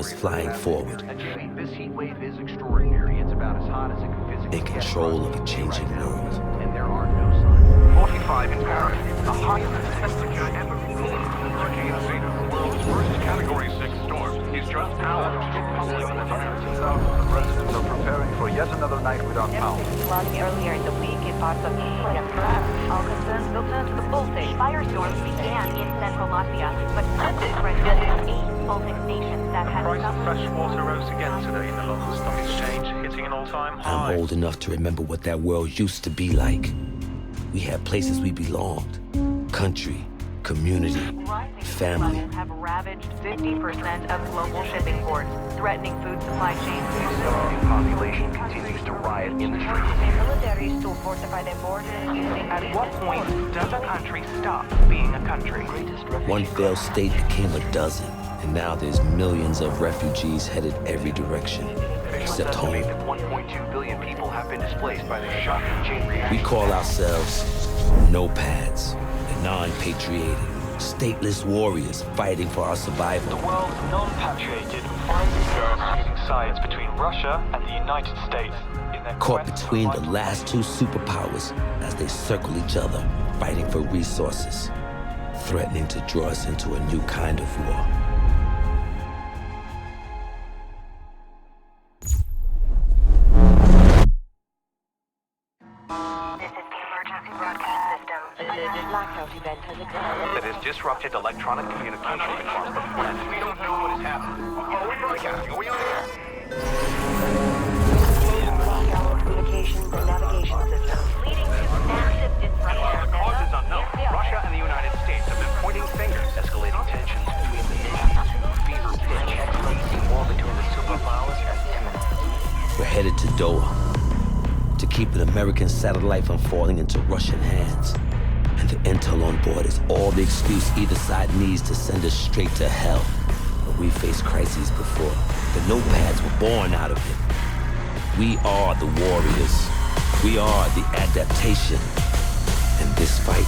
is flying forward, This heat wave is extraordinary. It's about as hot as it can physically in get control of right a changing now. world. And there are no signs. 45 in Paris, the highest temperature ever recorded. Hurricane Zeta, the world's worst Category 6 storm, is just hours from Thousands of residents are preparing for yet another night without power. Flooding earlier in the week in parts of Italy and France. All concerns will turn to the Baltic. Firestorms began in central Latvia, but spread to 8 Baltic nations that had Price of suffered. fresh water rose again today in the London Stock Exchange, hitting an all-time high. I'm old enough to remember what that world used to be like. We had places we belonged. Country, community, Rising sea family. levels have ravaged 50% of global shipping ports, threatening food supply chains. The population continues to riot in the streets. Militaries to fortify their borders using... At what point does a country stop being a country? One failed state became a dozen, and now there's millions of refugees headed every direction, except home. Estimate that 1.2 billion people have been displaced by the shocking chain reaction. We call ourselves nopads, the non-patrioted, stateless warriors fighting for our survival. The world's non-patrioted finds themselves using sides between Russia and the United States in their Caught quest for between the vital last two superpowers as they circle each other, fighting for resources, threatening to draw us into a new kind of war. This is the emergency broadcast system. A blackout event has occurred. That has disrupted electronic communication across the planet. We don't know what has happened. Are we broadcasting? Are we on air? Blackout communications and navigation systems, leading to massive disruption. The cause is unknown. Russia and the United States have been pointing fingers, escalating tensions between the nations. Fever pitch, escalating war between the superpowers is imminent. We're headed to Doha to keep an American satellite from falling into Russian hands. And the intel on board is all the excuse either side needs to send us straight to hell. But we faced crises before. The nopads were born out of it. We are the warriors. We are the adaptation. And this fight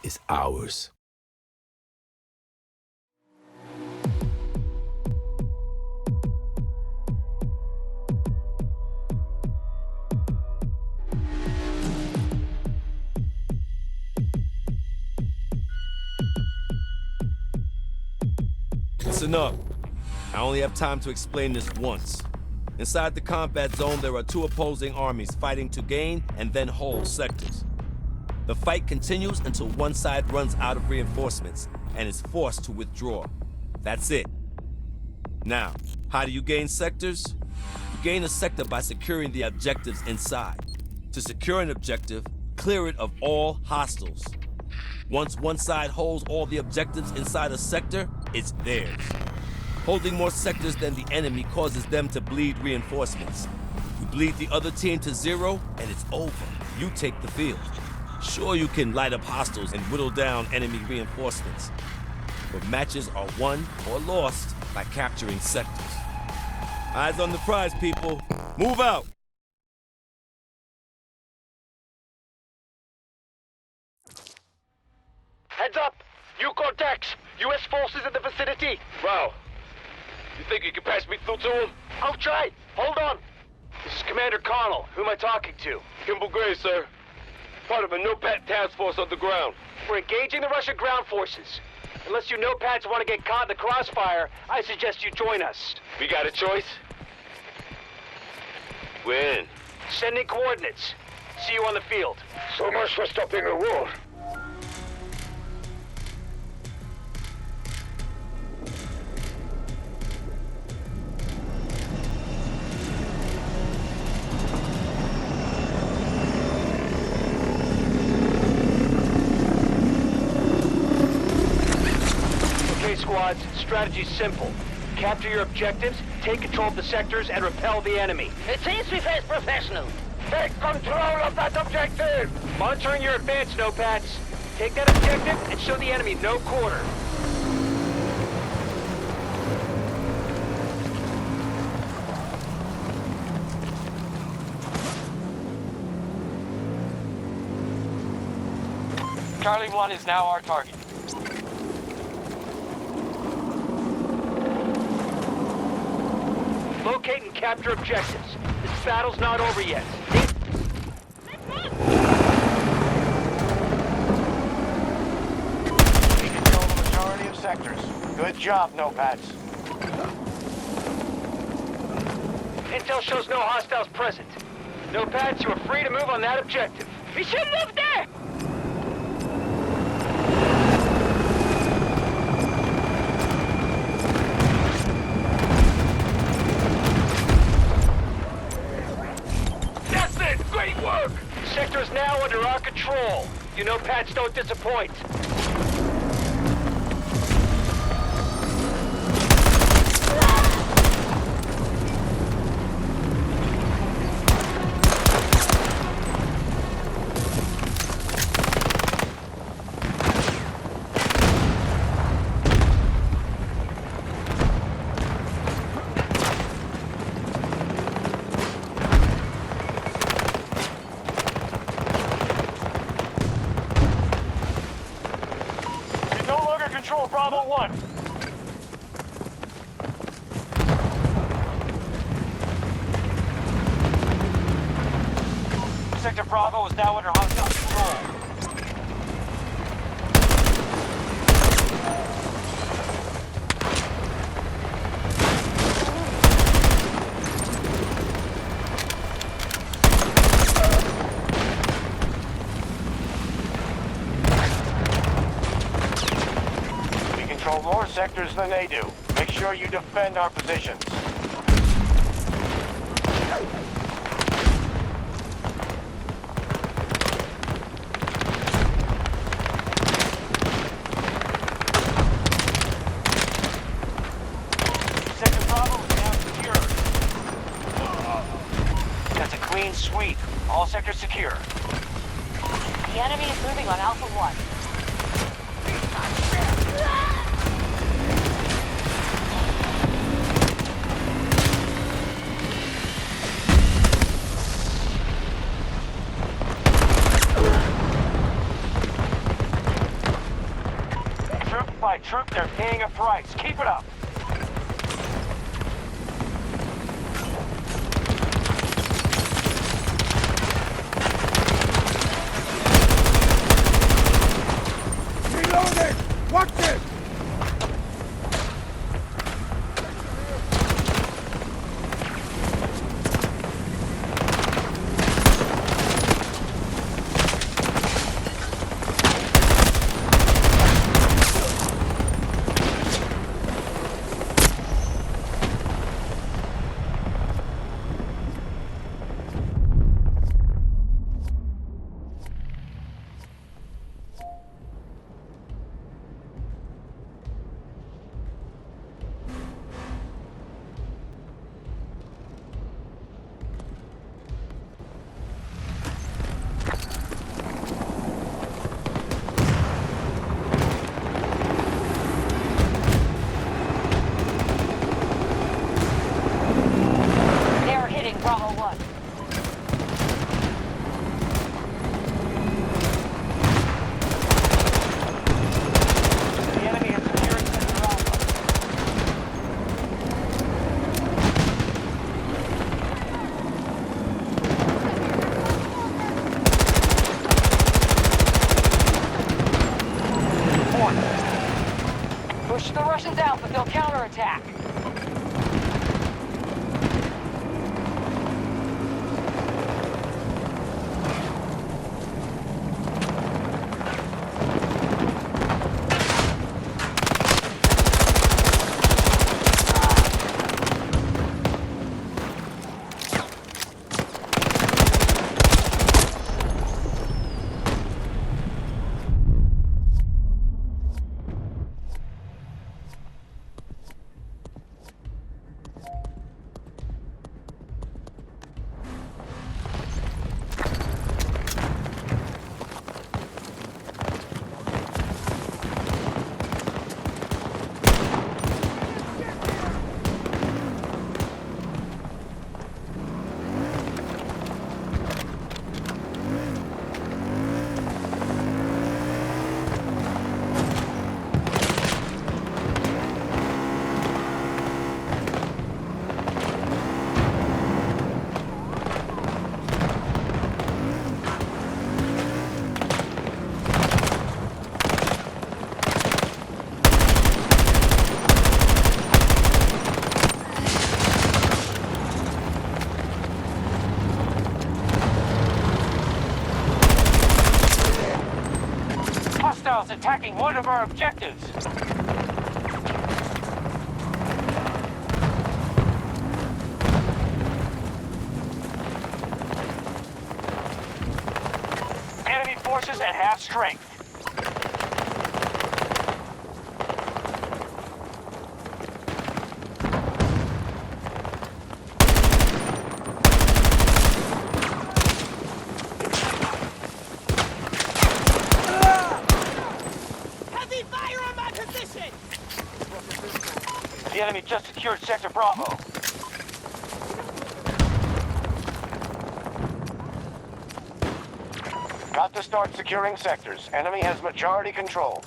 is ours. Listen up. I only have time to explain this once. Inside the combat zone, there are two opposing armies fighting to gain and then hold sectors. The fight continues until one side runs out of reinforcements and is forced to withdraw. That's it. Now, how do you gain sectors? You gain a sector by securing the objectives inside. To secure an objective, clear it of all hostiles. Once one side holds all the objectives inside a sector, it's theirs. Holding more sectors than the enemy causes them to bleed reinforcements. You bleed the other team to zero, and it's over. You take the field. Sure, you can light up hostiles and whittle down enemy reinforcements, but matches are won or lost by capturing sectors. Eyes on the prize, people. Move out! Heads up! New Cortex! U.S. forces in the vicinity! Wow. You think you can pass me through to him? I'll try! Hold on! This is Commander Connell. Who am I talking to? Kimball Gray, sir. Part of a NOPAD task force on the ground. We're engaging the Russian ground forces. Unless you nopads want to get caught in the crossfire, I suggest you join us. We got a choice? We're in. Sending coordinates. See you on the field. So much for stopping a war. Okay, squads. Strategy's simple. Capture your objectives, take control of the sectors, and repel the enemy. It seems we face professionals. Take control of that objective! Monitoring your advance, nopads. Take that objective and show the enemy no quarter. Charlie 1 is now our target. Locate and capture objectives. This battle's not over yet. We control the majority of sectors. Good job, Nopads. Intel shows no hostiles present. Nopads, you are free to move on that objective. We should move there! That's it! Great work! The sector is now under our control. You Nopads don't disappoint. Control Bravo 1. Sector Bravo is now under hostile control. More sectors than they do. Make sure you defend our positions. Sector Bravo is now secure. That's a clean sweep. All sectors secure. The enemy is moving on Alpha 1. By troop, they're paying a price. Keep it up. Reloading! Watch it! Bravo 1. The enemy has secured Sector Alpha. Push the Russians out, but they'll counterattack. our objectives. Enemy forces at half strength. The enemy just secured Sector Bravo. Got to start securing sectors. Enemy has majority control.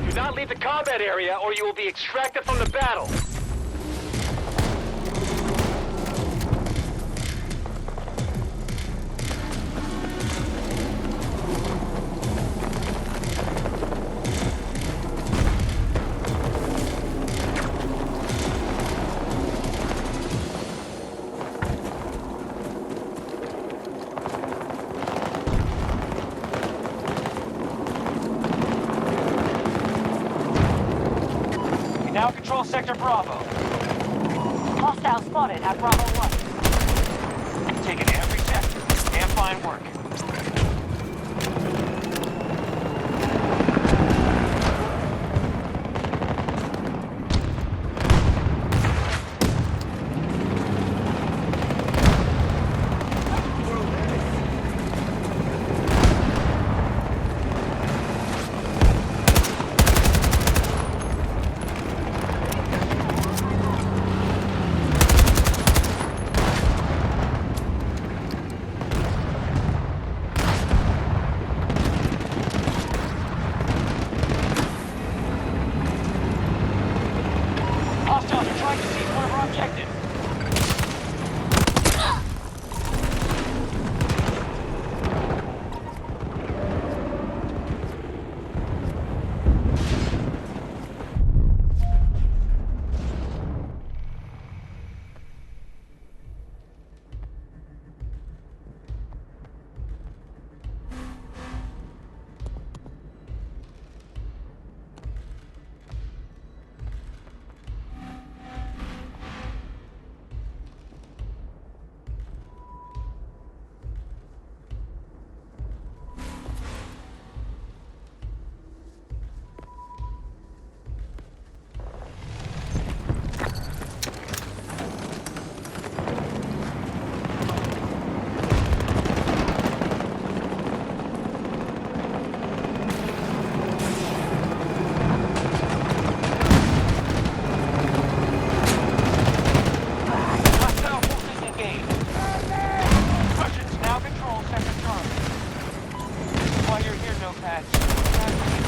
Do not leave the combat area or you will be extracted from the battle. Now control Sector Bravo. Hostile spotted at Bravo 1. Taking every sector. Damn fine work. Hostiles are trying to seize one of our objectives. Hostile forces engaged. Russians now control Sector Charlie. While you're here, notepads,